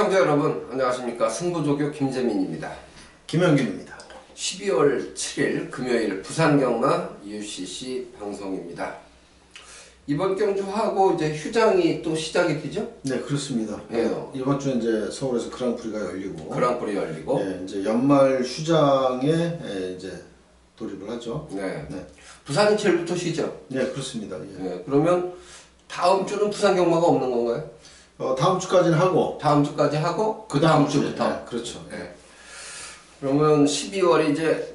시청자 여러분 안녕하십니까. 승부조교 김재민입니다. 김영균입니다. 12월 7일 금요일 부산경마 UCC 방송입니다. 이번 경주하고 이제 휴장이 또 시작이 되죠? 네, 그렇습니다. 네. 이번 주 이제 서울에서 그랑프리가 열리고, 네, 이제 연말 휴장에 이제 돌입을 하죠. 네. 네. 부산이 제일부터 쉬죠? 네, 그렇습니다. 예. 네. 그러면 다음 주는 부산 경마가 없는 건가요? 다음 주까지는 하고, 다음 주까지 하고 그 다음 주부터. 네, 그렇죠. 네. 그러면 12월이 이제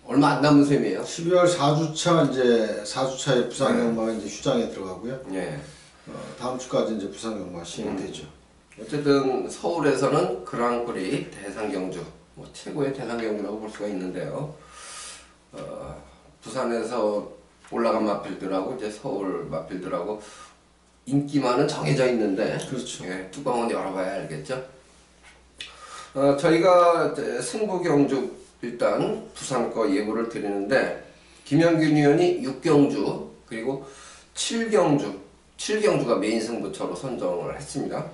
얼마 안 남은 셈이에요. 12월 4주차 이제 4주차에 부산 경마가 이제 휴장에 들어가고요. 네. 다음 주까지 이제 부산 경마 시행되죠. 어쨌든 서울에서는 그랑프리 대상경주, 뭐 최고의 대상경주라고 볼 수가 있는데요. 부산에서 올라간 마필들하고 이제 서울 마필들하고 인기만은 정해져 있는데, 그렇죠. 예, 뚜껑은 열어봐야 알겠죠. 저희가 이제 승부경주 일단 부산 거 예고를 드리는데, 김영균 의원이 6경주 그리고 7경주가 메인 승부처로 선정을 했습니다.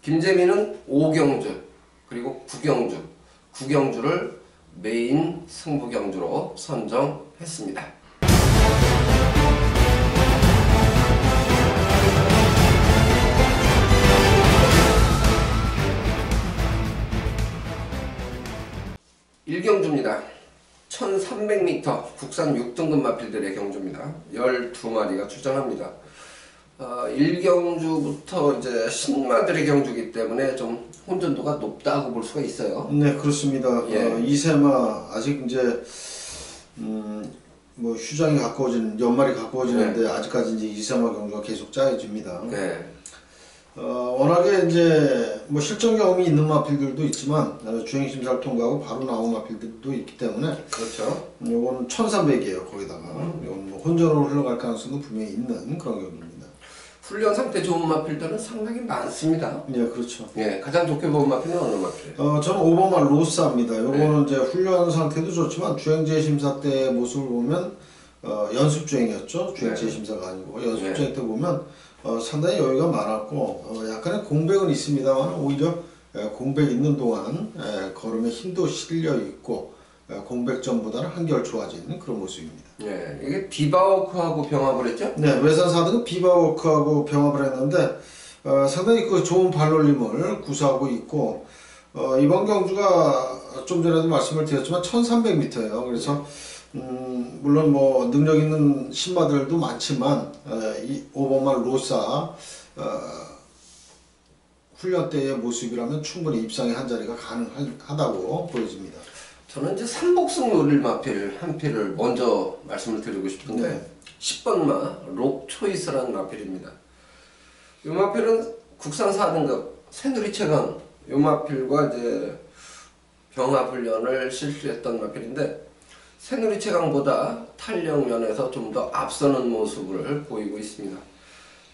김재민은 5경주 그리고 9경주를 메인 승부경주로 선정했습니다. 일경주입니다. 1300m 국산 6등급 마필들의 경주입니다. 12마리가 출전합니다. 1경주부터 이제 신마들의 경주이기 때문에 좀 혼전도가 높다고 볼 수가 있어요. 네, 그렇습니다. 예. 이세마 아직 이제 뭐 휴장이 가까워지는 연말이 가까워지는데 네. 아직까지 이제 이세마 경주가 계속 짜여집니다. 네. 워낙에 이제 뭐 실전 경험이 있는 마필들도 있지만 주행 심사를 통과하고 바로 나온 마필들도 있기 때문에 그렇죠. 요거는 1300이에요. 거기다가 요건 뭐 혼전으로 흘러갈 가능성도 분명히 있는 그런 경기입니다. 훈련 상태 좋은 마필들은 상당히 많습니다. 네, 그렇죠. 예, 가장 좋게 본 마필은 어느 마필이에요? 저는 5번만 로사입니다. 요거는 이제 훈련 상태도 좋지만 주행제 심사 때 모습을 보면 연습 주행이었죠. 주행제 심사가 아니고 연습 주행 때 보면 상당히 여유가 많았고 약간의 공백은 있습니다만 오히려 공백 있는 동안 걸음에 힘도 실려 있고 공백 전보다는 한결 좋아진 그런 모습입니다. 네, 이게 비바워크하고 병합을 했죠? 네, 외산 4등은 비바워크하고 병합을 했는데 상당히 그 좋은 발놀림을 구사하고 있고 이번 경주가 좀 전에도 말씀을 드렸지만 1300m예요. 그래서 물론 뭐 능력 있는 신마들도 많지만 이 5번말 로사 훈련 때의 모습이라면 충분히 입상의 한 자리가 가능하다고 보여집니다. 저는 이제 삼복승 노릴 마필 한 필을 먼저 말씀을 드리고 싶은데 네. 10번마 록초이스라는 마필입니다. 이 마필은 국산 4등급 새누리 최강 이 마필과 이제 병합 훈련을 실시했던 마필인데 새누리 최강보다 탄력 면에서 좀 더 앞서는 모습을 보이고 있습니다.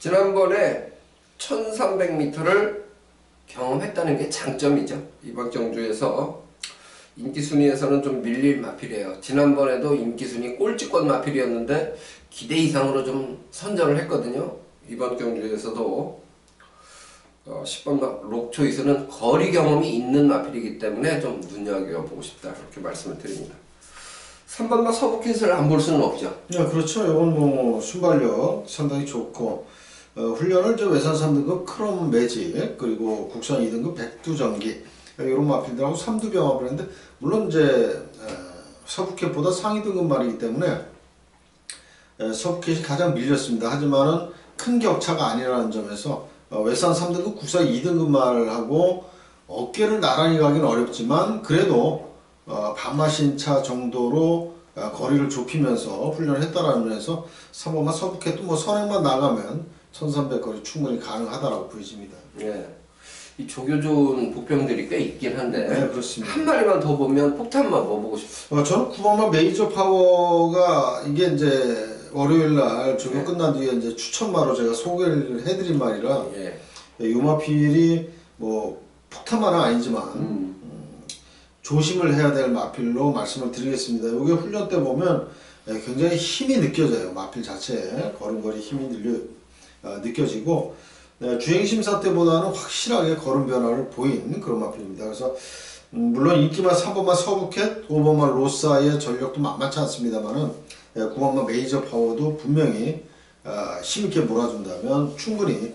지난번에 1300m를 경험했다는 게 장점이죠. 이번 경주에서 인기순위에서는 좀 밀릴 마필이에요. 지난번에도 인기순위 꼴찌권 마필이었는데 기대 이상으로 좀 선전을 했거든요. 이번 경주에서도 10번 록초이스는 거리 경험이 있는 마필이기 때문에 좀 눈여겨보고 싶다 이렇게 말씀을 드립니다. 3번마 서브킷을 안 볼 수는 없죠. 네, 그렇죠. 이건 뭐 순발력 상당히 좋고 훈련을 저 외산 3등급 크롬 매직 그리고 국산 2등급 백두전기 이런 마필들하고 3두 병합을 했는데 물론 이제 서브캣보다 상위 등급 말이기 때문에 서브캣이 가장 밀렸습니다. 하지만은 큰 격차가 아니라는 점에서 외산 3등급 국산 2등급 말하고 어깨를 나란히 가기는 어렵지만 그래도 반마신차 정도로 거리를 좁히면서 훈련을 했다라는 면에서 3번만 서브캣도 뭐 선행만 나가면 1300 거리 충분히 가능하다라고 보여집니다. 예. 이 조교 좋은 복병들이 꽤 있긴 한데 네, 그렇습니다. 한 마리만 더 보면 폭탄만 뭐 보고 싶어요. 저는 9번만 메이저 파워가 이게 이제 월요일날 조교 끝난 뒤에 이제 추천마로 제가 소개를 해드린 말이라 이 마필이 뭐 폭탄만은 아니지만 조심을 해야 될 마필로 말씀을 드리겠습니다. 이게 훈련 때 보면 굉장히 힘이 느껴져요. 마필 자체에 걸음걸이 힘이 느껴지고 주행 심사 때보다는 확실하게 걸음 변화를 보인 그런 마필입니다. 그래서 물론 인기마 4번마 서브캣, 5번마 로사의 전력도 만만치 않습니다만은 9번마 메이저 파워도 분명히 힘있게 몰아준다면 충분히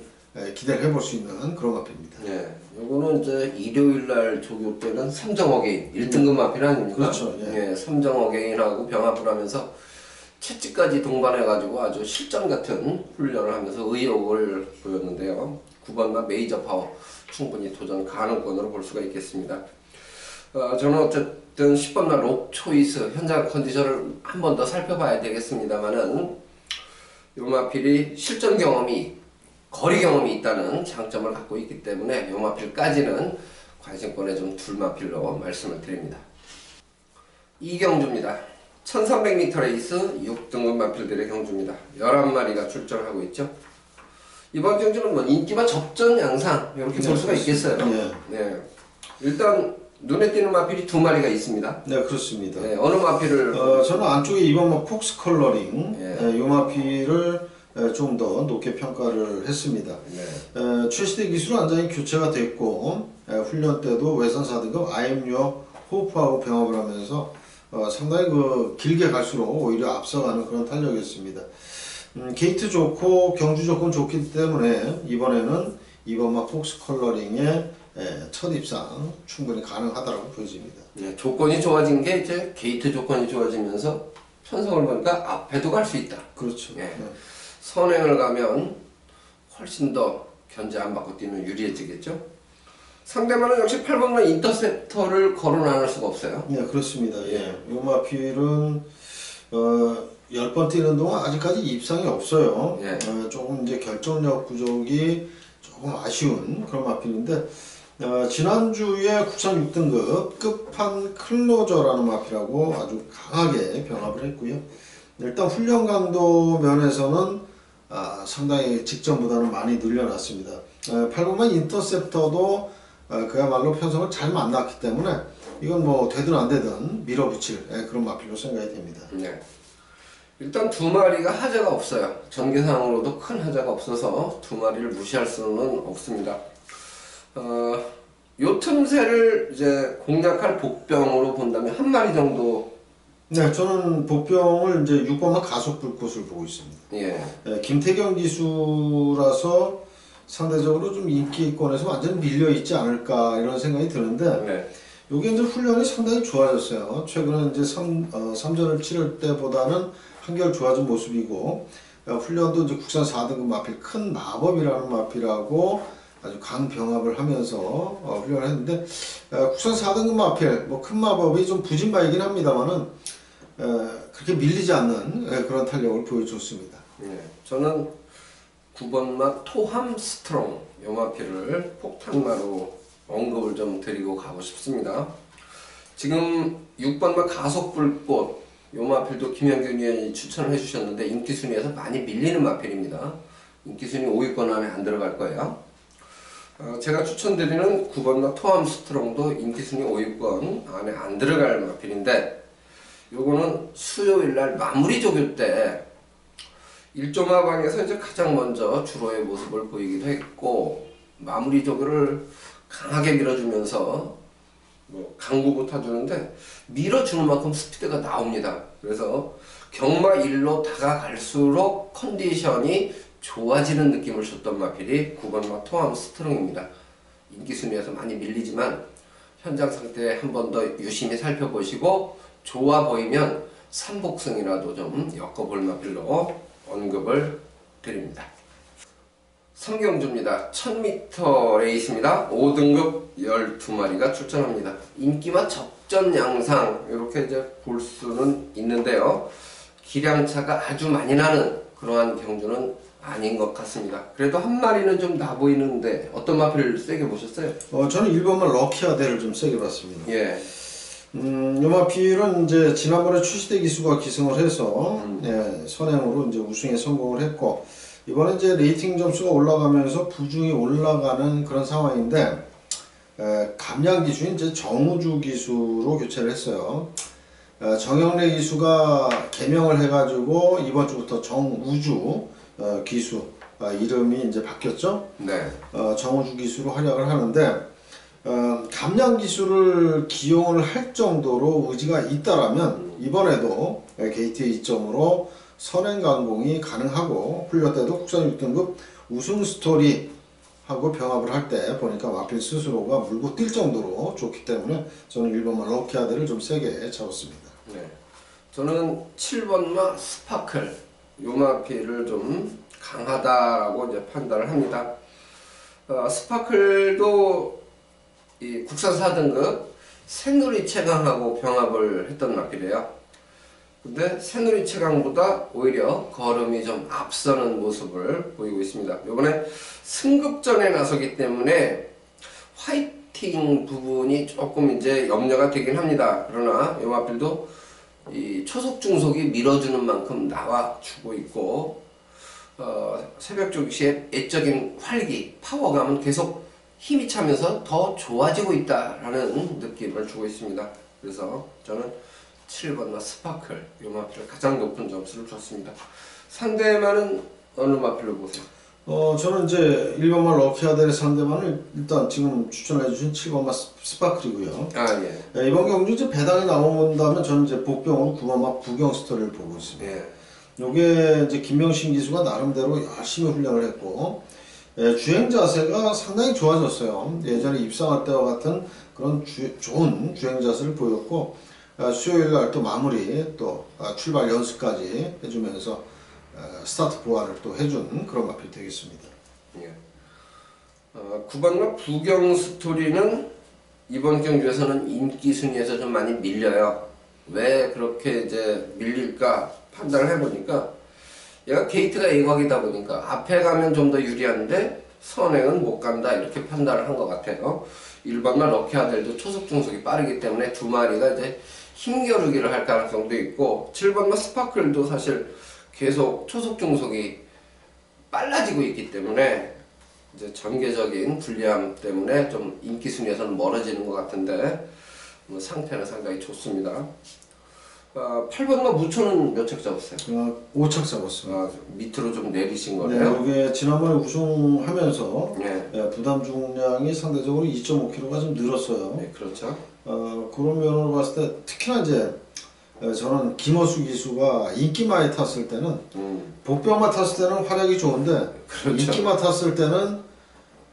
기대를 해볼 수 있는 그런 마필입니다. 예, 요거는 이제 일요일날 조교 때는 삼정어게인 1등급 마필 아닙니까? 그렇죠. 예. 예, 삼정어게인하고 병합을 하면서 채찍까지 동반해가지고 아주 실전 같은 훈련을 하면서 의욕을 보였는데요. 9번마 메이저 파워 충분히 도전 가능권으로 볼 수가 있겠습니다. 저는 어쨌든 10번마 록 초이스 현장 컨디션을 한 번 더 살펴봐야 되겠습니다만은 요 마필이 실전 경험이 거리 경험이 있다는 장점을 갖고 있기 때문에 요 마필까지는 관심권에 좀 둘 마필로 말씀을 드립니다. 이경주입니다. 1300m 레이스 6등급 마필들의 경주입니다. 11마리가 출전하고 있죠. 이번 경주는 뭐 인기와 접전 양상 이렇게 볼 수가 있겠어요. 네. 일단 눈에 띄는 마필이 2마리가 있습니다. 네, 그렇습니다. 네, 어느 마필을? 저는 안쪽에 2번 폭스 컬러링 예. 이 마필을 좀 더 높게 평가를 했습니다. 네. 최시대 기술 완전히 교체가 됐고 훈련 때도 외선 4등급 IMU 호프하고 병합을 하면서 상당히 길게 갈수록 오히려 앞서가는 그런 탄력이었습니다. 게이트 좋고 경주 조건 좋기 때문에 이번에는 2번마 폭스 컬러링의 첫 입상 충분히 가능하다고 보여집니다. 네, 조건이 좋아진 게 이제 게이트 조건이 좋아지면서 편성을 보니까 앞에도 갈 수 있다. 그렇죠. 예. 선행을 가면 훨씬 더 견제 안 받고 뛰면 유리해지겠죠. 상대방은 역시 8번만 인터셉터를 거론 안 할 수가 없어요. 네, 그렇습니다. 예. 이 마필은 10번 뛰는 동안 아직까지 입상이 없어요. 예. 조금 이제 결정력 부족이 조금 아쉬운 그런 마필인데 지난주에 국산 6등급 끝판 클로저라는 마필하고 아주 강하게 병합을 했고요. 일단 훈련 강도 면에서는 상당히 직전보다는 많이 늘려놨습니다. 8번만 인터셉터도 그야말로 편성을 잘 만났기 때문에 이건 뭐 되든 안 되든 밀어붙일 그런 마필로 생각이 됩니다. 네. 일단 2마리가 하자가 없어요. 전개상으로도 큰 하자가 없어서 2마리를 무시할 수는 없습니다. 요 틈새를 이제 공략할 복병으로 본다면 1마리 정도. 네, 저는 복병을 이제 6번만 가속 불꽃을 보고 있습니다. 예. 김태경 기수라서 상대적으로 좀 인기권에서 완전 밀려 있지 않을까 이런 생각이 드는데 네. 요게 이제 훈련이 상당히 좋아졌어요. 최근에 이제 3전을 치를 때보다는 한결 좋아진 모습이고 훈련도 이제 국산 4등급 마필 큰 마법이라는 마필하고 아주 강병합을 하면서 훈련을 했는데 국산 4등급 마필 뭐 큰 마법이 좀 부진바이긴 합니다만은 그렇게 밀리지 않는 그런 탄력을 보여줬습니다. 네. 저는 9번마 토함 스트롱 요 마필을 폭탄마로 언급을 좀 드리고 가고 싶습니다. 지금 6번마 가속불꽃 요 마필도 김현균 위원이 추천을 해주셨는데 인기순위에서 많이 밀리는 마필입니다. 인기순위 5위권 안에 안 들어갈 거예요. 제가 추천드리는 9번마 토함 스트롱도 인기순위 5위권 안에 안 들어갈 마필인데 요거는 수요일날 마무리 조교 때 일조마방에서 이제 가장 먼저 주로의 모습을 보이기도 했고 마무리 조교를 강하게 밀어주면서 뭐 강구고 타주는데 밀어주는 만큼 스피드가 나옵니다. 그래서 경마 1로 다가갈수록 컨디션이 좋아지는 느낌을 줬던 마필이 9번마 토함 스트롱입니다. 인기순위에서 많이 밀리지만 현장 상태 한 번 더 유심히 살펴보시고 좋아 보이면 삼복승이라도 좀 엮어볼 마필로 언급을 드립니다. 성경주입니다. 1000m 레이스입니다. 5등급 12마리가 출전합니다. 인기와 접전 양상 이렇게 이제 볼 수는 있는데요. 기량차가 아주 많이 나는 그러한 경주는 아닌 것 같습니다. 그래도 1마리는 좀 나 보이는데 어떤 마필을 세게 보셨어요? 저는 1번만 럭키아대를 좀 세게 봤습니다. 예. 이 마필은 이제 지난번에 출시대 기수가 기승을 해서 선행으로 이제 우승에 성공을 했고 이번에 이제 레이팅 점수가 올라가면서 부중이 올라가는 그런 상황인데 감량 기수인 이제 정우주 기수로 교체를 했어요. 정영래 기수가 개명을 해가지고 이번 주부터 정우주 기수 이름이 이제 바뀌었죠. 네. 정우주 기수로 활약을 하는데 감량 기술을 기용을 할 정도로 의지가 있다라면 이번에도 게이트의 이점으로 선행강공이 가능하고 훈련 때도 국산 6등급 우승 스토리하고 병합을 할 때 보니까 마필 스스로가 물고 뛸 정도로 좋기 때문에 저는 1번마 럭키아드를 좀 세게 잡았습니다. 네. 저는 7번마 스파클 요 마필을 좀 강하다라고 이제 판단을 합니다. 스파클도 이 국산 4등급 새누리 채강하고 병합을 했던 마필이에요. 근데 새누리 채강보다 오히려 걸음이 좀 앞서는 모습을 보이고 있습니다. 이번에 승급전에 나서기 때문에 화이팅 부분이 조금 이제 염려가 되긴 합니다. 그러나 이 마필도 이 초속 중속이 밀어주는 만큼 나와주고 있고 새벽 조기시의 애적인 활기, 파워감은 계속 힘이 차면서 더 좋아지고 있다라는 느낌을 주고 있습니다. 그래서 저는 7번마 스파클 이 마필을 가장 높은 점수를 줬습니다. 상대만은 어느 마필로 보세요? 저는 이제 1번마 럭키아델의 상대만을 일단 지금 추천해주신 7번마 스파클이고요. 아 예. 이번 경주 이제 배당이 나온다면 저는 이제 복병으로 9번마 부경 스토리를 보고 있습니다. 예. 요게 이제 김명신 기수가 나름대로 열심히 훈련을 했고 주행 자세가 상당히 좋아졌어요. 예전에 입상할 때와 같은 그런 좋은 주행 자세를 보였고 수요일 날 또 마무리 또 출발 연습까지 해주면서 스타트 보완을 또 해준 그런 마필이 되겠습니다. 예. 9번마 부경 스토리는 이번 경주에서는 인기 순위에서 좀 많이 밀려요. 왜 그렇게 이제 밀릴까 판단을 해보니까 얘가 게이트가 예곽이다 보니까 앞에 가면 좀 더 유리한데 선행은 못 간다 이렇게 판단을 한 것 같아요. 1번마 럭키아델도 초속 중속이 빠르기 때문에 두 마리가 이제 힘겨루기를 할 가능성도 있고 7번마 스파클도 사실 계속 초속 중속이 빨라지고 있기 때문에 이제 전개적인 불리함 때문에 좀 인기 순위에서는 멀어지는 것 같은데 상태는 상당히 좋습니다. 8번마 무초는 몇 척 잡았어요? 5착 잡았습니다. 밑으로 좀 내리신 네, 거네요? 이게 지난번에 우승하면서 네. 부담 중량이 상대적으로 2.5kg가 좀 늘었어요. 네, 그렇죠. 그런 면으로 봤을 때 특히나 이제 저는 김어수 기수가 인기마에 탔을 때는 복병마 탔을 때는 활약이 좋은데 그렇죠. 인기마 탔을 때는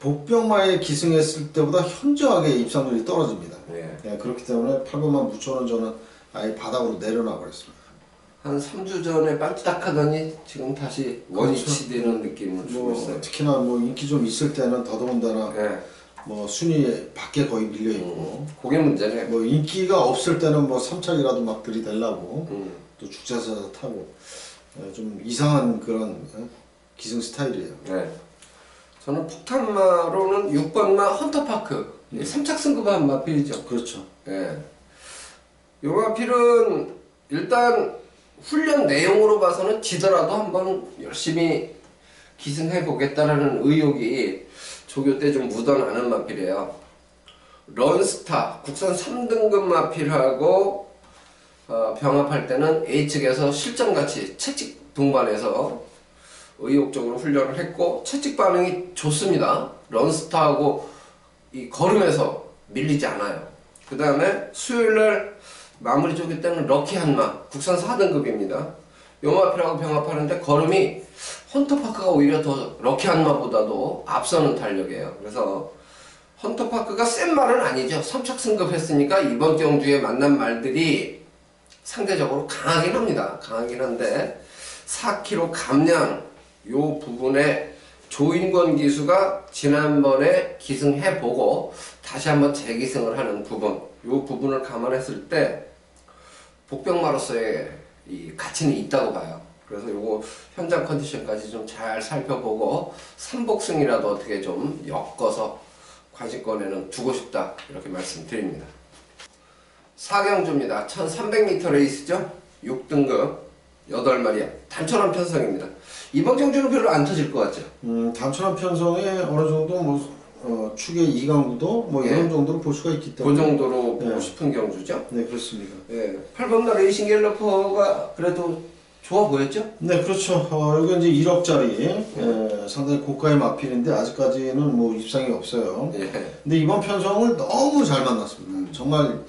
복병마에 기승했을 때보다 현저하게 입상률이 떨어집니다. 네. 그렇기 때문에 8번마 무초는 저는 아예 바닥으로 내려놔 버렸습니다. 한 3주 전에 반짝하더니 지금 다시 원위치되는 느낌을 주고 있어요. 특히나 뭐 인기 좀 있을 때는 더더군다나 네. 뭐 순위 밖에 거의 밀려 있고 그게 문제네. 뭐 인기가 없을 때는 뭐 3착이라도 막 들이대려고 또 죽자서 타고 좀 이상한 그런 기승 스타일이에요. 네. 저는 폭탄마로는 6번마 헌터파크 3착 승급한 마필이죠. 그렇죠. 네. 요 마필은 일단 훈련 내용으로 봐서는 지더라도 한번 열심히 기승해 보겠다라는 의욕이 조교 때 좀 묻어나는 마필이에요. 런스타 국산 3등급 마필하고 병합할 때는 A측에서 실전같이 채찍 동반해서 의욕적으로 훈련을 했고 채찍 반응이 좋습니다. 런스타하고 이 걸음에서 밀리지 않아요. 그 다음에 수요일날 마무리 조기 때는 럭키 한마 국산 4등급입니다. 요 마필하고 병합하는데 걸음이 헌터파크가 오히려 더 럭키 한마보다도 앞서는 탄력이에요. 그래서 헌터파크가 센 말은 아니죠. 3착 승급했으니까 이번 경주에 만난 말들이 상대적으로 강하긴 합니다. 강하긴 한데 4kg 감량 요 부분에 조인권 기수가 지난번에 기승해보고 다시 한번 재기승을 하는 부분 요 부분을 감안했을 때 복병마로서의 이 가치는 있다고 봐요. 그래서 요거 현장 컨디션까지 좀 잘 살펴보고 3복승이라도 어떻게 좀 엮어서 관심권에는 두고 싶다 이렇게 말씀드립니다. 4경주입니다. 1300m 레이스죠. 6등급 8마리 단촐한 편성입니다. 이번 경주는 별로 안 터질 것 같죠? 단촐한 편성에 어느 정도 뭐 축의 이강구도 뭐 이런 정도로 볼 수가 있기 때문에 그 정도로 보고 싶은 경주죠. 네, 그렇습니다. 예, 8번마 레이싱 갤러퍼가 그래도 좋아 보였죠? 네, 그렇죠. 여기 이제 1억짜리 상당히 고가의 마필인데 아직까지는 뭐 입상이 없어요. 예. 근데 이번 편성을 너무 잘 만났습니다. 정말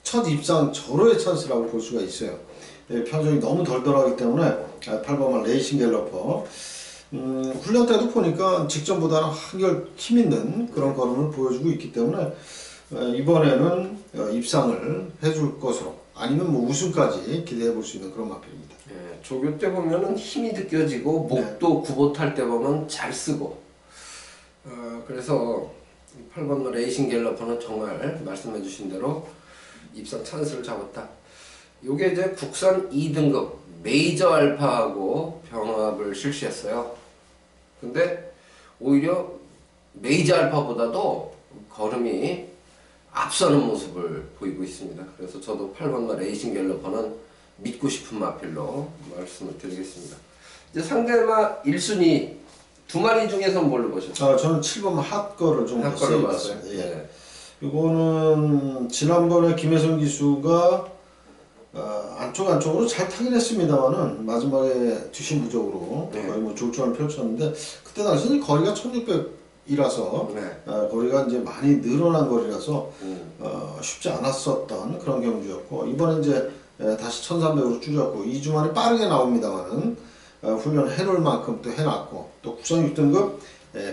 첫 입상 절호의 찬스라고 볼 수가 있어요. 편성이 너무 덜덜하기 때문에 8번만 레이싱 갤러퍼 훈련 때도 보니까 직전보다는 한결 힘있는 그런 걸음을 보여주고 있기 때문에 이번에는 입상을 해줄 것으로 아니면 뭐 우승까지 기대해 볼 수 있는 그런 마필입니다. 예, 조교 때 보면은 힘이 느껴지고 목도 구보 탈 때 보면 잘 쓰고 그래서 8번 레이싱 갤러퍼는 정말 말씀해 주신 대로 입상 찬스를 잡았다. 요게 이제 국산 2등급 메이저 알파하고 병합을 실시했어요. 근데 오히려 메이저 알파보다도 걸음이 앞서는 모습을 보이고 있습니다. 그래서 저도 8번마 레이싱 갤러퍼는 믿고 싶은 마필로 말씀을 드리겠습니다. 이제 상대마 1순위 두 마리 중에서 뭘로 보셨어요? 저는 7번 핫거를 좀 핫거를 봤어요. 예. 네. 이거는 지난번에 김혜성 기수가 안쪽으로 잘 타긴 했습니다만은 마지막에 뒷심 부족으로 거의 뭐 졸전을 펼쳤는데 그때 당시는 거리가 1600이라서 거리가 이제 많이 늘어난 거리라서 쉽지 않았었던 그런 경주였고 이번에 이제 다시 1300으로 줄였고 2주 만에 빠르게 나옵니다만은 훈련을 해놓을 만큼 또 해놨고 또 국산 6등급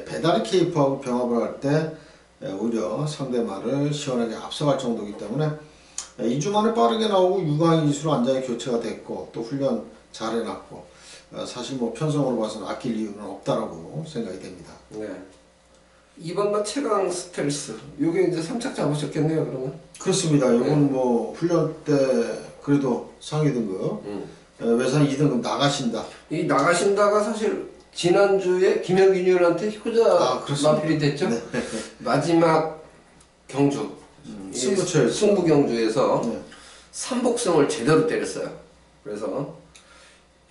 배다리 케이프하고 병합을 할 때 오히려 상대마를 시원하게 앞서갈 정도이기 때문에 2주 만에 빠르게 나오고 유광희 기수로 완전히 교체가 됐고 또 훈련 잘 해놨고 사실 뭐 편성으로 봐서는 아낄 이유는 없다라고 생각이 됩니다. 네. 2번마 최강 스텔스 요게 이제 3착 잡으셨겠네요 그러면? 그렇습니다. 이건 뭐 훈련 때 그래도 상위 등급 외산 2등급 나가신다. 이 나가신다가 사실 지난주에 김영균 의원한테 효자 마필이 됐죠? 네. 마지막 경주 승부 경주에서 삼복승을 제대로 때렸어요. 그래서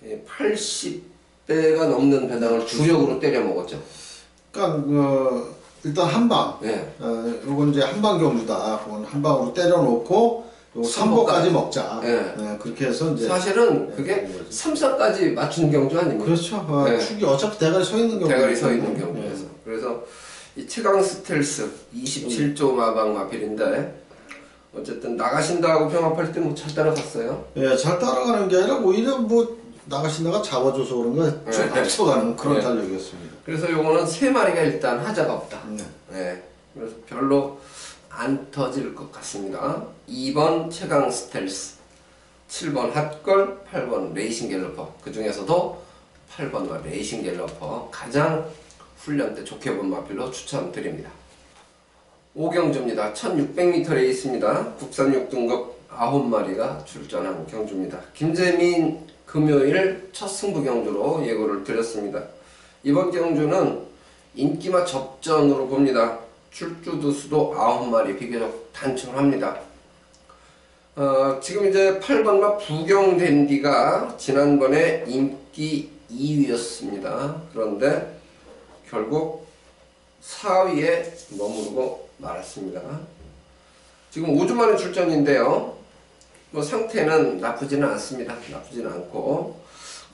80배가 넘는 배당을 주력으로 때려 먹었죠. 그러니까 일단 한방. 요건 이제 한방 경주다. 그건 한방으로 때려놓고 3보까지 먹자. 그렇게 해서 이제 사실은 그게 3사까지 맞추는 경주 아닙니까? 그렇죠. 축이 어차피 대가리 서 있는 경주. 대가리 서 있는 경주에서. 그래서 이 최강 스텔스 27조 마방 마필인데 어쨌든 나가신다고 병합할 때 뭐 잘 따라갔어요. 잘 따라가는 게 아니라 오히려 뭐 나가신다가 잡아줘서 그런 거좀 앞서가는 그런 달력이었습니다. 그래서 요거는 세 마리가 일단 하자가 없다. 그래서 별로 안 터질 것 같습니다. 2번 최강 스텔스, 7번 핫걸, 8번 레이싱 갤러퍼. 그 중에서도 8번과 레이싱 갤러퍼 가장 훈련 때 좋게 본 마필로 추천드립니다. 5경주입니다. 1600m 레이스입니다. 국산 6등급 9마리가 출전한 경주입니다. 김재민 금요일 첫 승부 경주로 예고를 드렸습니다. 이번 경주는 인기마 접전으로 봅니다. 출주두 수도 9마리 비교적 단촐합니다. 지금 이제 8번마 부경댄디가 지난번에 인기 2위였습니다. 그런데 결국 4위에 머무르고 말았습니다. 지금 5주 만에 출전인데요. 뭐 상태는 나쁘지는 않습니다. 나쁘지는 않고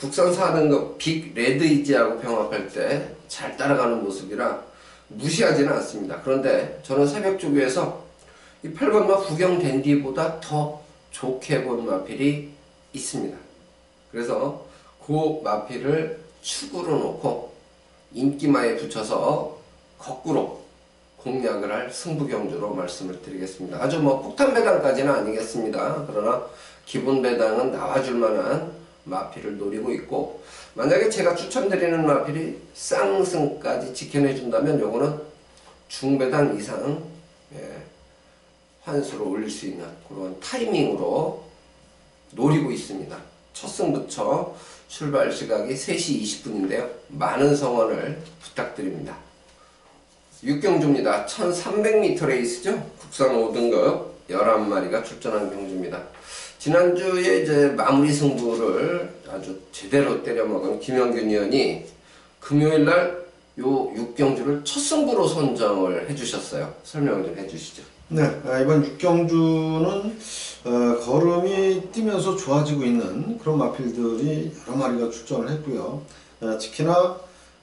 국산 4등급 빅 레드이지하고 병합할 때 잘 따라가는 모습이라 무시하지는 않습니다. 그런데 저는 새벽 조교에서 이 8번마 부경댄디보다 더 좋게 본 마필이 있습니다. 그래서 그 마필을 축으로 놓고 인기마에 붙여서 거꾸로 공략을 할 승부경주로 말씀을 드리겠습니다. 아주 뭐 폭탄 배당까지는 아니겠습니다. 그러나 기본 배당은 나와줄 만한 마필을 노리고 있고 만약에 제가 추천드리는 마필이 쌍승까지 지켜내준다면 요거는 중배당 이상 환수를 올릴 수 있는 그런 타이밍으로 노리고 있습니다. 첫 승부처 출발 시각이 3시 20분인데요. 많은 성원을 부탁드립니다. 6경주입니다. 1300m 레이스죠. 국산 5등급 11마리가 출전한 경주입니다. 지난주에 이제 마무리 승부를 아주 제대로 때려먹은 김영균 의원이 금요일날 요 6경주를 첫 승부로 선정을 해주셨어요. 설명을 좀 해주시죠. 네, 이번 육경주는 걸음이 뛰면서 좋아지고 있는 그런 마필들이 여러 마리가 출전을 했고요. 특히나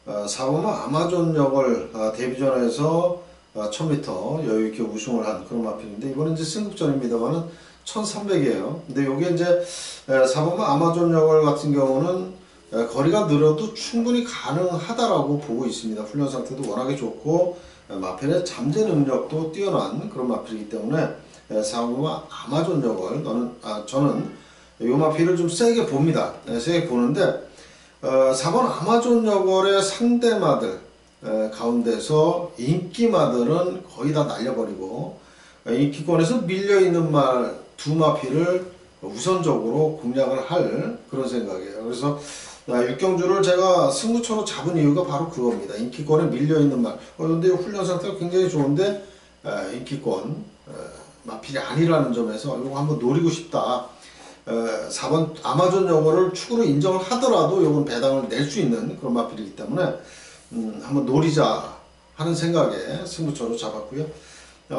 4번마 아마존역을 데뷔전에서 1000m 여유있게 우승을 한 그런 마필인데, 이번엔 이제 승급전입니다만은 1300이에요. 근데 요게 이제 4번마 아마존역을 같은 경우는 거리가 늘어도 충분히 가능하다라고 보고 있습니다. 훈련 상태도 워낙에 좋고 마필의 잠재 능력도 뛰어난 그런 마필이기 때문에 4번마 아마존역을 저는 이 마필을 좀 세게 봅니다. 세게 보는데 4번 아마존역의 상대마들 가운데서 인기마들은 거의 다 날려버리고 인기권에서 밀려있는 말 두 마필을 우선적으로 공략을 할 그런 생각이에요. 그래서 육경주를 제가 승부처로 잡은 이유가 바로 그겁니다. 인기권에 밀려있는 말. 근데 훈련 상태가 굉장히 좋은데 인기권 마필이 아니라는 점에서 이거 한번 노리고 싶다. 4번 아마존 영어를 축으로 인정을 하더라도 이건 배당을 낼 수 있는 그런 마필이기 때문에 한번 노리자 하는 생각에 승부처로 잡았고요.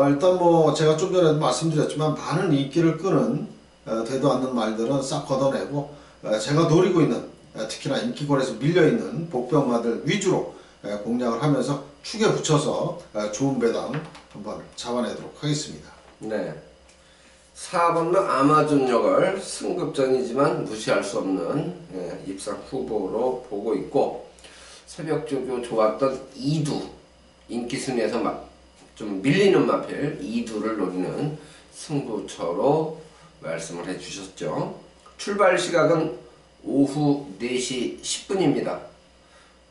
일단 뭐 제가 좀 전에도 말씀드렸지만 많은 인기를 끄는 되도 않는 말들은 싹 걷어내고 제가 노리고 있는 특히나 인기권에서 밀려있는 복병마들 위주로 공략을 하면서 축에 붙여서 좋은 배당 한번 잡아내도록 하겠습니다. 네. 4번은 아마존역을 승급전이지만 무시할 수 없는 입상 후보로 보고 있고, 새벽조교 좋았던 2두, 인기 순위에서 좀 밀리는 마필 2두를 노리는 승부처로 말씀을 해주셨죠. 출발 시각은 오후 4시 10분입니다.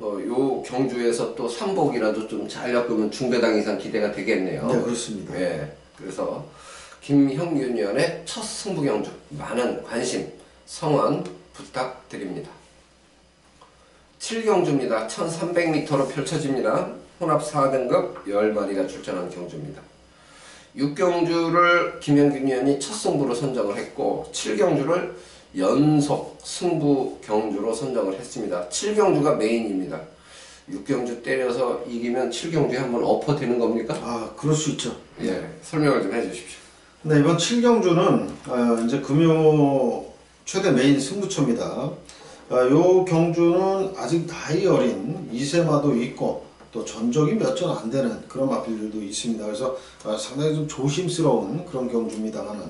요 경주에서 또 삼복이라도 좀 잘 엮으면 중배당 이상 기대가 되겠네요. 네, 그렇습니다. 네, 그래서 김형균 위원의 첫 승부 경주 많은 관심, 성원 부탁드립니다. 7경주입니다. 1300m로 펼쳐집니다. 혼합 4등급 10마리가 출전한 경주입니다. 6경주를 김형균 위원이 첫 승부로 선정을 했고 7경주를 연속 승부 경주로 선정을 했습니다. 7경주가 메인입니다. 6경주 때려서 이기면 7경주에 한번 엎어 되는 겁니까? 그럴 수 있죠. 예, 설명을 좀 해주십시오. 네, 이번 7경주는 이제 금요 최대 메인 승부처입니다. 요 경주는 아직 나이 어린 2세마도 있고 또 전적이 몇 전 안 되는 그런 마필들도 있습니다. 그래서 상당히 좀 조심스러운 그런 경주입니다만은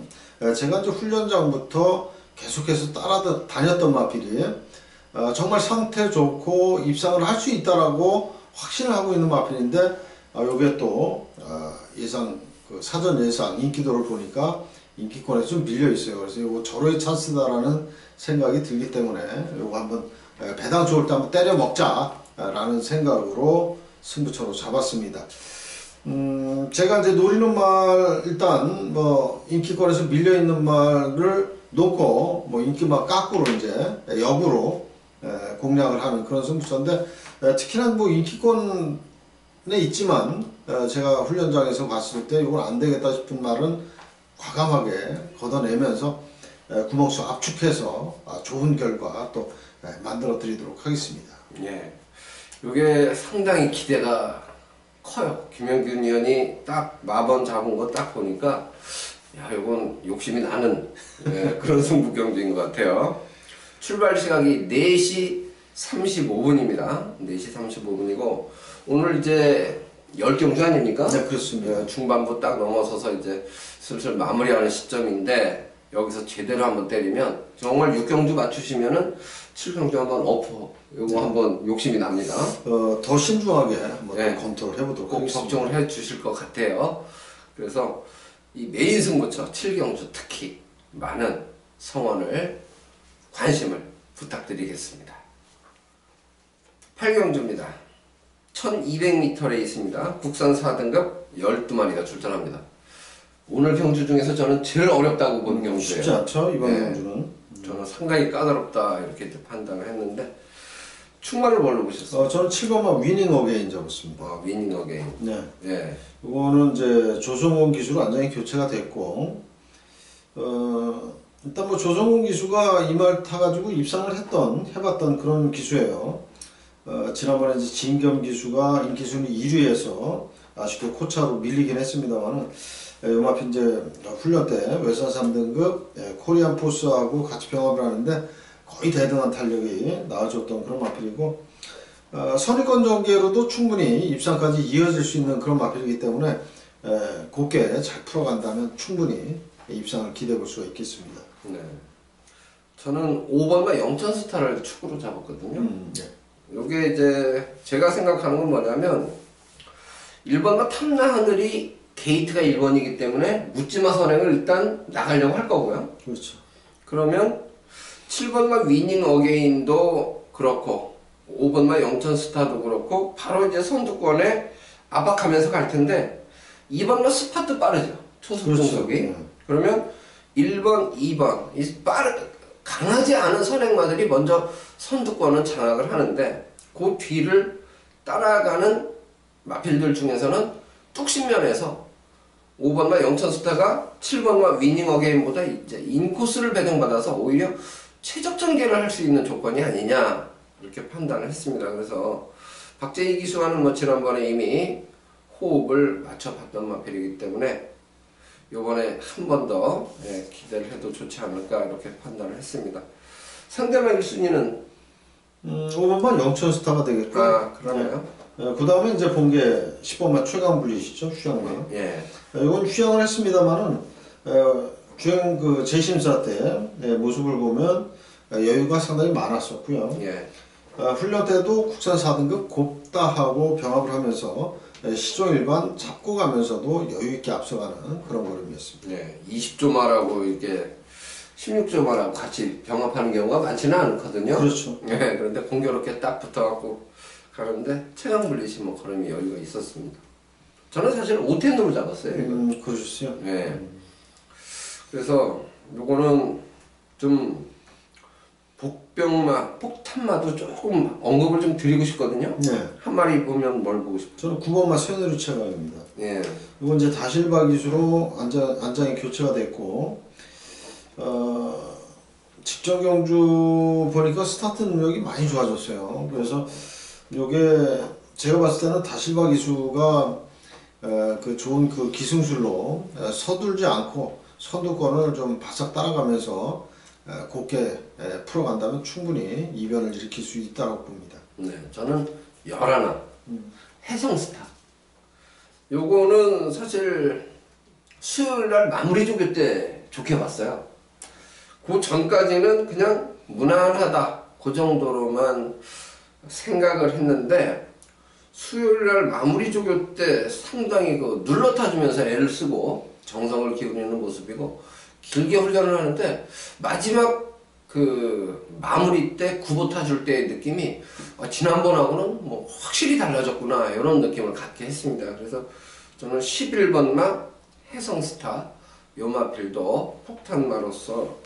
제가 이제 훈련장부터 계속해서 따라다녔던 마필이 정말 상태 좋고 입상을 할 수 있다라고 확신을 하고 있는 마필인데, 요게 또 예상 사전 예상 인기도를 보니까 인기권에 좀 밀려 있어요. 그래서 이거 절호의 찬스다라는 생각이 들기 때문에 이거 한번 배당 좋을 때 한번 때려 먹자라는 생각으로 승부처로 잡았습니다. 제가 이제 노리는 말, 일단 뭐 인기권에서 밀려 있는 말을 놓고 뭐 인기말 깎으로 이제 역으로 공략을 하는 그런 승부처인데, 특히나 뭐 인기권에 있지만 제가 훈련장에서 봤을 때 이건 안 되겠다 싶은 말은 과감하게 걷어내면서 구멍수 압축해서 좋은 결과 또 만들어 드리도록 하겠습니다. 예, 이게 상당히 기대가 커요. 김영균 의원이 딱 마번 잡은 거 딱 보니까 야, 이건 욕심이 나는 그런 승부 경주인 것 같아요. 출발 시각이 4시 35분입니다. 4시 35분이고 오늘 이제 10경주 아닙니까? 네, 그렇습니다. 중반부 딱 넘어서서 이제 슬슬 마무리하는 시점인데, 여기서 제대로 한번 때리면 정말 6경주 맞추시면은 7경주 한번 엎어 요거 한번 욕심이 납니다. 더 신중하게 한번 검토를 해보도록 꼭 하겠습니다. 걱정을 해 주실 것 같아요. 그래서 이 메인 승부처 7경주 특히 많은 성원을, 관심을 부탁드리겠습니다. 8경주입니다. 1200m에 있습니다. 국산 4등급 12마리가 출전합니다. 오늘 경주 중에서 저는 제일 어렵다고 보는 경주예요. 쉽지 않죠, 이번 경주는. 저는 상당히 까다롭다 이렇게 판단을 했는데, 충마를 뭘로 보셨어요? 저는 7번마 위닝 어게인 잡았습니다. 위닝 어게인. 네. 예. 이거는 이제 조성훈 기수로 완전히 교체가 됐고, 일단 뭐 조성훈 기수가 이 말 타가지고 입상을 해봤던 그런 기수예요. 지난번에 이제 진겸 기수가 인기순위 1위에서 아쉽게 코차로 밀리긴 했습니다만은, 요 마필 이제 훈련 때 외산 3등급 코리안 포스하고 같이 병합을 하는데 거의 대등한 탄력이 나와줬던 그런 마필이고, 선입권 전개로도 충분히 입상까지 이어질 수 있는 그런 마필이기 때문에 곱게 잘 풀어간다면 충분히 입상을 기대해 볼 수가 있겠습니다. 네. 저는 5번과 영천스타를 축으로 잡았거든요. 네. 요게 이제 제가 생각하는 건 뭐냐면 1번과 탐나하늘이 게이트가 1번이기 때문에 묻지마 선행을 일단 나가려고 할 거고요. 그렇죠. 그러면 7번과 위닝 어게인도 그렇고 5번과 영천스타도 그렇고 바로 이제 선두권에 압박하면서 갈 텐데 2번과 스파트 빠르죠. 초속 중속이. 그렇죠. 그러면 1번, 2번 이 강하지 않은 선행마들이 먼저 선두권은 장악을 하는데 그 뒤를 따라가는 마필들 중에서는 뚝심면에서 5번과 영천스타가 7번과 위닝 어게인보다 이제 인코스를 배정받아서 오히려 최적 전개를 할 수 있는 조건이 아니냐 이렇게 판단을 했습니다. 그래서 박재희 기수와는 뭐 지난번에 이미 호흡을 맞춰봤던 마필이기 때문에 요번에 한 번 더 기대를 해도 좋지 않을까 이렇게 판단을 했습니다. 상대방 1순위는 5번만 영천스타가 되겠고, 그러네요. 그 다음에 이제 본 게 10번만 최강불리시죠, 휴양만. 예. 이건 휴양을 했습니다만은 주행 그 재심사 때 모습을 보면 여유가 상당히 많았었고요. 예. 훈련 때도 국산 4등급 곱다하고 병합을 하면서 시종 일반 잡고 가면서도 여유 있게 앞서가는 그런 걸음이었습니다. 네, 20조 말하고 이렇게 16조 말하고 같이 병합하는 경우가 많지는 않거든요. 그렇죠. 네, 그런데 공교롭게 딱 붙어갖고 가는데 체감 분리시 뭐 걸음이 여유가 있었습니다. 저는 사실 5텐으로 잡았어요. 이거. 그러셨어요? 네. 그래서 요거는 좀 복병마, 폭탄마도 조금 언급을 좀 드리고 싶거든요. 네. 한 마리 보면 뭘 보고 싶어요? 저는 9번만 새누리 최강입니다. 예. 이건 이제 다실바 기수로 안장이 교체가 됐고, 직전 경주 보니까 스타트 능력이 많이 좋아졌어요. 그래서 요게 제가 봤을 때는 다실바 기수가 그 좋은 그 기승술로 서둘지 않고 선두권을 좀 바싹 따라가면서 곱게 풀어간다면 충분히 이변을 일으킬 수 있다고 봅니다. 네, 저는 열하나 해성스타. 요거는 사실 수요일날 마무리 조교 때 좋게 봤어요. 그 전까지는 그냥 무난하다 그 정도로만 생각을 했는데 수요일날 마무리 조교 때 상당히 그 눌러타주면서 애를 쓰고 정성을 기울이는 모습이고 길게 훈련을 하는데 마지막 그 마무리 때 구보 타줄 때의 느낌이 지난번하고는 뭐 확실히 달라졌구나 이런 느낌을 갖게 했습니다. 그래서 저는 11번마 해성스타 요마필도 폭탄마로서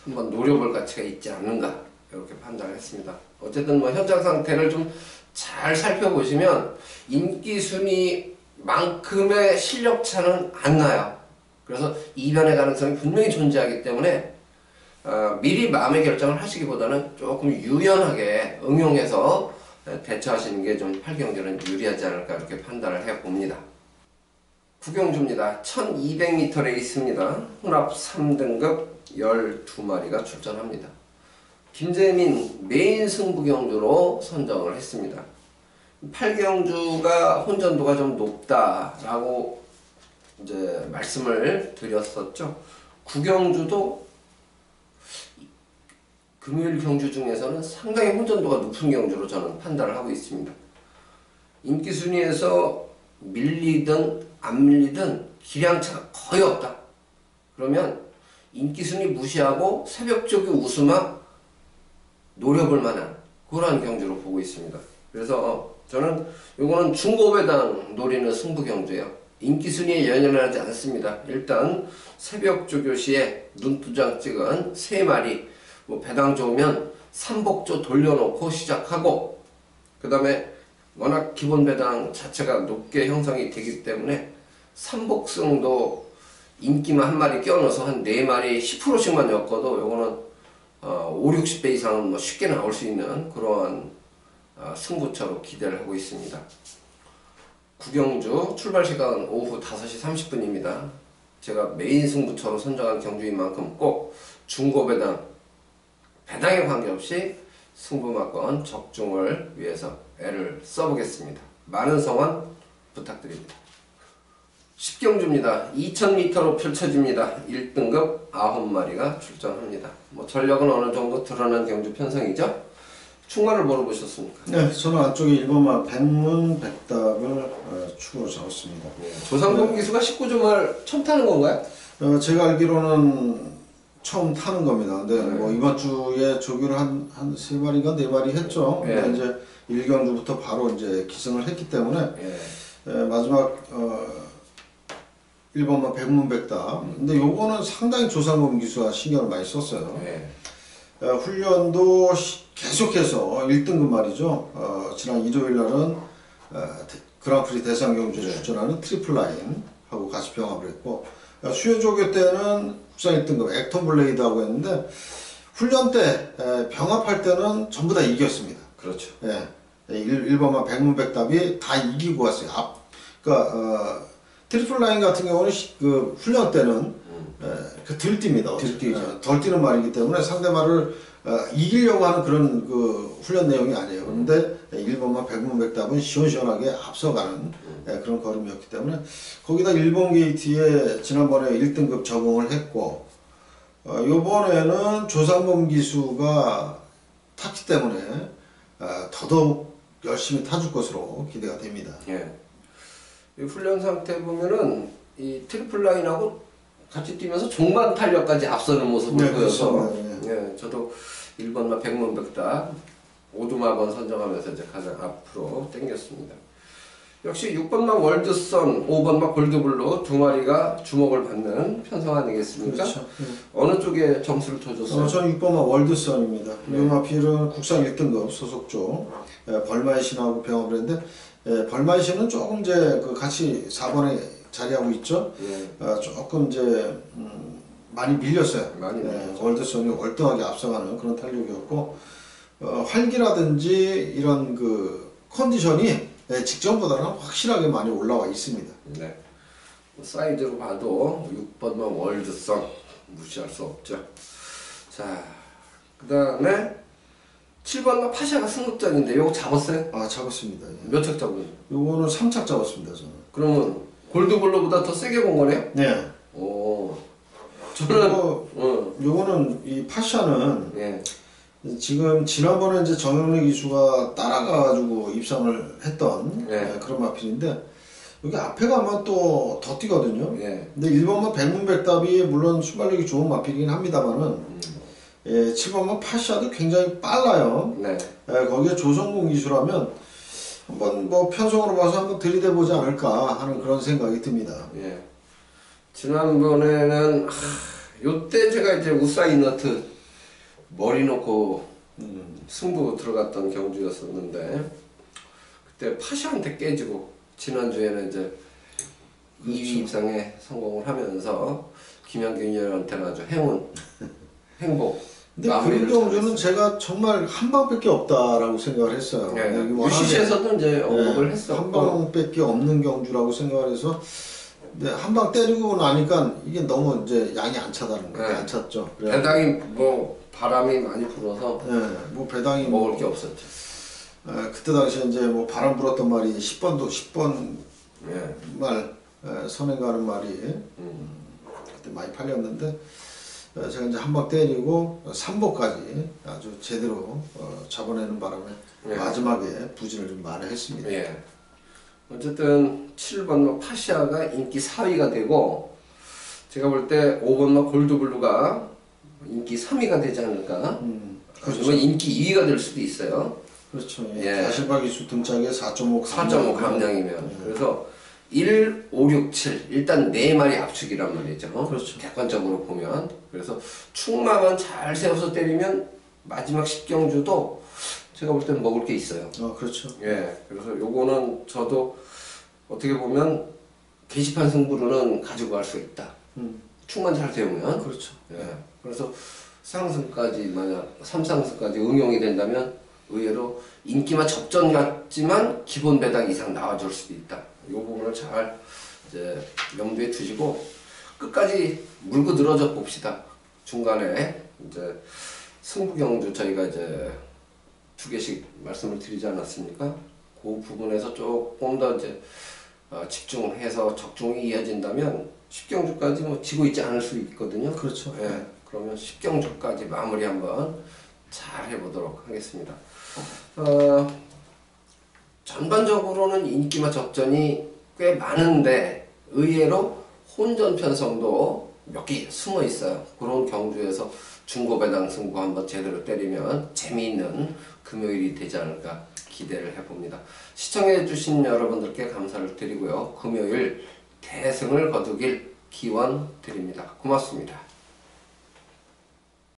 한번 노려볼 가치가 있지 않는가 이렇게 판단을 했습니다. 어쨌든 뭐 현장 상태를 좀 잘 살펴보시면 인기 순위만큼의 실력 차는 안 나요. 그래서 이변의 가능성이 분명히 존재하기 때문에 미리 마음의 결정을 하시기보다는 조금 유연하게 응용해서 대처하시는 게 좀 8경주는 유리하지 않을까 이렇게 판단을 해봅니다. 구경주입니다. 1200m 레이스입니다. 혼합 3등급 12마리가 출전합니다. 김재민 메인 승부경주로 선정을 했습니다. 8경주가 혼전도가 좀 높다라고 이제 말씀을 드렸었죠. 9경주도 금요일 경주 중에서는 상당히 혼전도가 높은 경주로 저는 판단을 하고 있습니다. 인기 순위에서 밀리든 안 밀리든 기량차가 거의 없다. 그러면 인기 순위 무시하고 새벽조기 우스마 노려볼 만한 그러한 경주로 보고 있습니다. 그래서 저는 요거는 중고배당 노리는 승부 경주예요. 인기 순위에 연연하지 않습니다. 일단 새벽 조교 시에 눈두장 찍은 3마리 뭐 배당 좋으면 삼복조 돌려놓고 시작하고 그 다음에 워낙 기본 배당 자체가 높게 형성이 되기 때문에 삼복승도 인기만 한 마리 껴넣어서 한 4마리 10%씩만 엮어도 요거는 5, 60배 이상은 뭐 쉽게 나올 수 있는 그러한 승부처로 기대를 하고 있습니다. 구경주 출발 시간은 오후 5시 30분입니다. 제가 메인 승부처로 선정한 경주인 만큼 꼭 배당에 관계없이 승부마건 적중을 위해서 애를 써보겠습니다. 많은 성원 부탁드립니다. 10경주입니다. 2000m로 펼쳐집니다. 1등급 9마리가 출전합니다. 전력은 어느 정도 드러난 경주 편성이죠? 충마를 뭐로 보셨습니까? 네, 저는 안쪽에 1번마 백문백답을 축으로 잡았습니다. 조상범 기수가 19주 말 처음 타는 건가요? 제가 알기로는 처음 타는 겁니다. 근데 뭐 이번 주에 조교를 한 3마리가 4마리 했죠. 근데 이제 1경주부터 바로 이제 기승을 했기 때문에 마지막 1번마 백문백답. 근데 요거는 상당히 조상범 기수가 신경을 많이 썼어요. 훈련도 계속해서 1등급 말이죠. 지난 일요일 날은 그랑프리 대상 경주에 출전하는 트리플라인하고 같이 병합을 했고, 수요조교 때는 국산 1등급 액톤 블레이드하고 했는데, 훈련 때 병합할 때는 전부 다 이겼습니다. 그렇죠. 1번만 백문백답이 다 이기고 왔어요. 그러니까 트리플라인 같은 경우는 그 훈련 때는 덜 뜁니다. 덜 뛰는 말이기 때문에 상대말을 이기려고 하는 그런 그 훈련 내용이 아니에요. 그런데 1번만 백문백답은 시원시원하게 앞서가는 그런 걸음이었기 때문에 거기다 1번 게이트에 지난번에 1등급 적응을 했고, 요번에는 조상범 기수가 탔기 때문에 더더욱 열심히 타줄 것으로 기대가 됩니다. 이 훈련 상태 보면은 이 트리플 라인하고 같이 뛰면서 종반 탄력까지 앞서는 모습을 보여서 저도 1번마 백문백답 오두마건 선정하면서 이제 가장 앞으로 당겼습니다. 역시 6번마 월드선, 5번마 골드블루 두 마리가 주목을 받는 편성 아니겠습니까? 그렇죠. 어느 쪽에 점수를 둬줬어요? 저는 6번마 월드선입니다. 이 마필은 국산 1등급 소속조 벌마의 신하고 병합을 했는데, 벌마의 신은 조금 이제 그 같이 4번에 자리하고 있죠. 조금 이제 많이 밀렸어요. 월드선이 월등하게 앞서가는 그런 탄력이었고, 활기라든지 이런 그 컨디션이 직전보다는 확실하게 많이 올라와 있습니다. 사이즈로 봐도 6번만 월드선 무시할 수 없죠. 자, 그 다음에 7번만 파샤가 승급전인데 요거 잡았어요? 잡았습니다. 몇 착 잡았어요? 요거는 3착 잡았습니다. 저는. 그러면 골드블루보다 더 세게 본 거네요? 네. 저는 요거는 이 파샤는 지금 지난번에 이제 정영래 기수가 따라가가지고 입상을 했던 그런 마필인데, 여기 앞에 가면 또 더 뛰거든요. 근데 1번만 백문백답이 물론 순발력이 좋은 마필이긴 합니다만은 7번만 파샤도 굉장히 빨라요. 거기에 조성공 기수라면 한번 뭐 편성으로 봐서 한번 들이대보지 않을까 하는 그런 생각이 듭니다. 지난번에는 요때 제가 이제 우사인 너트 머리 놓고 승부 들어갔던 경주였었는데, 그때 파샤한테 깨지고 지난주에는 이제 2위 입상에 성공을 하면서 김현균 위원한테는 아주 행복. 근데 그런 경주는 제가 정말 한 방밖에 없다라고 생각을 했어요. UCC에서도 이제 언급을 했었고, 한 방밖에 없는 경주라고 생각을 해서, 근데 한 방 때리고 나니까 이게 너무 이제 양이 안 차다는 거예요. 안 찼죠. 배당이 뭐 바람이 많이 불어서 뭐 배당이 먹을 게 없었죠. 그때 당시에 이제 뭐 바람 불었던 말이 10번 말 선행 가는 말이 그때 많이 팔렸는데, 제가 이제 한 방 때리고 3보까지 아주 제대로 잡아내는 바람에 마지막에 부진을 좀 많이 했습니다. 어쨌든 7번마 파시아가 인기 4위가 되고, 제가 볼 때 5번마 골드블루가 인기 3위가 되지 않을까. 그렇죠. 인기 2위가 될 수도 있어요. 그렇죠. 가실바 기수 등짝에 4.5 감량이면. 그래서 1, 5, 6, 7 일단 4마리 압축이란 말이죠. 그렇죠. 객관적으로 보면. 그래서 축마만 잘 세워서 때리면 마지막 10경주도 제가 볼 때는 먹을 게 있어요. 그렇죠. 그래서 요거는 저도 어떻게 보면 게시판 승부로는 가지고 갈 수 있다. 축만 잘 세우면. 그렇죠. 그래서 상승까지 만약 3상승까지 응용이 된다면 의외로 인기만 접전 같지만 기본 배당 이상 나와줄 수도 있다. 이 부분을 잘 이제 염두에 두시고, 끝까지 물고 늘어져 봅시다. 중간에 이제 승부경주 저희가 이제 2개씩 말씀을 드리지 않았습니까? 그 부분에서 조금 더 이제 집중해서 적중이 이어진다면 10경주까지 뭐 지고 있지 않을 수 있거든요. 그렇죠. 예, 그러면 10경주까지 마무리 한번 잘 해보도록 하겠습니다. 전반적으로는 인기마 적전이 꽤 많은데 의외로 혼전 편성도 몇 개 숨어 있어요. 그런 경주에서 중고배당 승부 한번 제대로 때리면 재미있는 금요일이 되지 않을까 기대를 해봅니다. 시청해주신 여러분들께 감사를 드리고요. 금요일 대승을 거두길 기원 드립니다. 고맙습니다.